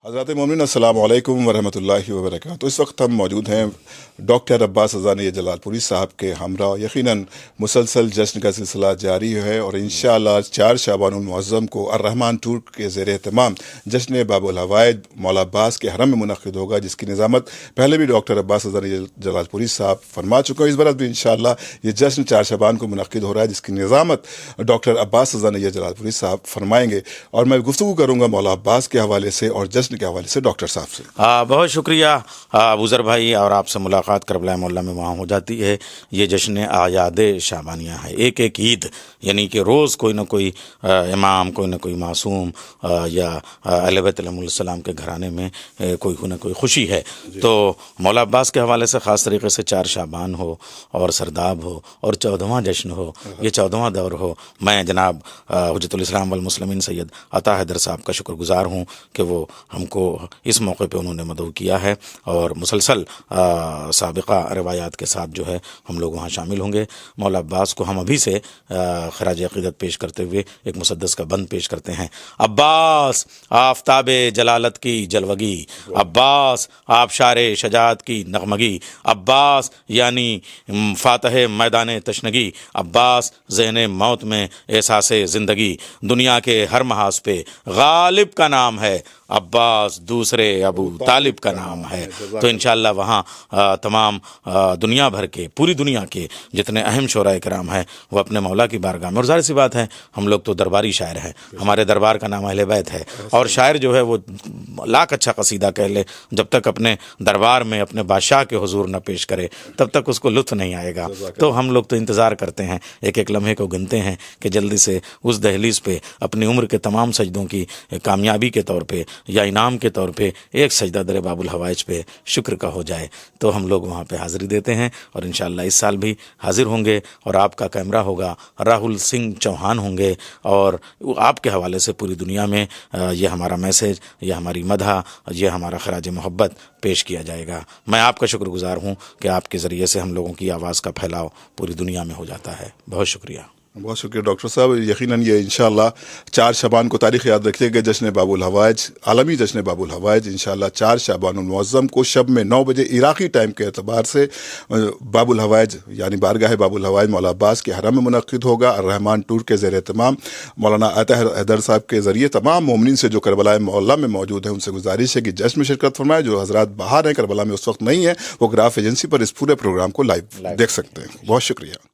हज़रात मोमिन अस्सलामु अलैकुम वरहमतुल्लाहि वबरकातुहू। इस वक्त हम मौजूद हैं डॉक्टर अब्बास अज़ानी जलालपुरी साहब के हमरा। यकीनन मुसलसल जश्न का सिलसिला जारी है और इंशाअल्लाह 4 शाबानुल मुअज़्ज़म को अर्रहमान टूर के ज़ेर एहतमाम जश्न बाबुल हवाइज मौला अब्बास के हरम में मुनक़्क़िद होगा, जिसकी निज़ामत पहले भी डॉक्टर अब्बास अज़ानी जलालपुरी साहब फरमा चुके हैं। इस बार भी इंशाअल्लाह ये जश्न 4 शाबान को मुनक़्क़िद हो रहा है, जिसकी निज़ामत डॉक्टर अब्बास अज़ानी जलालपुरी साहब फरमाएंगे और मैं गुफ्तगू करूँगा मौला अब्बास के हवाले से और जश्न के हवाले से डॉक्टर साहब से। बहुत शुक्रिया अबूज़र भाई, और आपसे मुलाकात करबला मोहल्ला में वहाँ हो जाती है। ये जश्न आयाद शाबानिया है, एक एक ईद, यानी कि रोज़ कोई ना कोई इमाम, कोई ना कोई मासूम या अहले बैत अलैहिस्सलाम के घराने में कोई ना कोई खुशी है। तो मौला अब्बास के हवाले से ख़ास तरीके से 4 शाबान हो और सरदाब हो और 14वां जश्न हो, ये 14वां दौर हो। मैं जनाब हुज्जतुल इस्लाम वल मुस्लिमीन सैयद अता हैदर साहब का शुक्रगुज़ार हूँ कि वो हमको इस मौके पे उन्होंने मदऊ किया है और मुसलसल साबिक़ा रवायात के साथ जो है हम लोग वहाँ शामिल होंगे। मौला अब्बास को हम अभी से खराज अक़ीदत पेश करते हुए एक मुसद्दस का बंद पेश करते हैं। अब्बास आफ़ताबे जलालत की जलवगी, अब्बास आबशारे शजाअत की नगमगी, अब्बास यानी फ़ातह मैदान तशनगी, अब्बास ज़हन मौत में एहसासे ज़िंदगी, दुनिया के हर महाज पे गालिब का नाम है, अब्बास दूसरे अबू तालिब का नाम है। तो इंशाअल्लाह वहाँ तमाम दुनिया भर के, पूरी दुनिया के जितने अहम शोराए कराम हैं वो अपने मौला की बारगाह में, और ज़ाहिर सी बात है हम लोग तो दरबारी शायर हैं, हमारे दरबार का नाम अहले बैत है, और शायर जो है वो लाख अच्छा कसीदा कह ले, जब तक अपने दरबार में अपने बादशाह के हुजूर न पेश करे तब तक उसको लुत्फ़ नहीं आएगा। तो हम लोग तो इंतज़ार करते हैं, एक एक लम्हे को गिनते हैं कि जल्दी से उस दहलीज़ पे अपनी उम्र के तमाम सजदों की कामयाबी के तौर पे या इनाम के तौर पे एक सजदा दर बाबुल हवाइज पे शुक्र का हो जाए। तो हम लोग वहाँ पे हाज़िरी देते हैं और इंशाअल्लाह इस साल भी हाज़िर होंगे, और आपका कैमरा होगा, राहुल सिंह चौहान होंगे, और आपके हवाले से पूरी दुनिया में ये हमारा मैसेज, ये हमारी मदह, ये हमारा खराज मोहब्बत पेश किया जाएगा। मैं आपका शुक्रगुज़ार हूँ कि आपके ज़रिए से हम लोगों की आवाज़ का फैलाव पूरी दुनिया में हो जाता है। बहुत शुक्रिया। बहुत शुक्रिया डॉक्टर साहब। यकीनन ये इंशाअल्लाह 4 शाबान को तारीख़ याद रखिएगा, जश्न बाबुल हवाइज, आलमी जश्न बाबुल हवाइज इंशाअल्लाह 4 शाबानुल मुअज़्ज़म को शब में 9 बजे इराक़ी टाइम के एतबार से बाबुल हवाइज यानी बारगाह बाबुल हवाइज मौला अब्बास के हरम में मुनक़्क़िद होगा। अर्रहमान टूर के ज़ेर एहतमाम मौलाना अता हैदर साहब के ज़रिए तमाम मोमिनीन से जो करबला मोहल्ला में मौजूद है उनसे गुजारिश है कि जश्न में शिरकत फरमाएं। जो हज़रात बाहर हैं, करबला में उस वक्त नहीं है, वो ग्राफ एजेंसी पर इस पूरे प्रोग्राम को लाइव देख सकते हैं। बहुत शुक्रिया।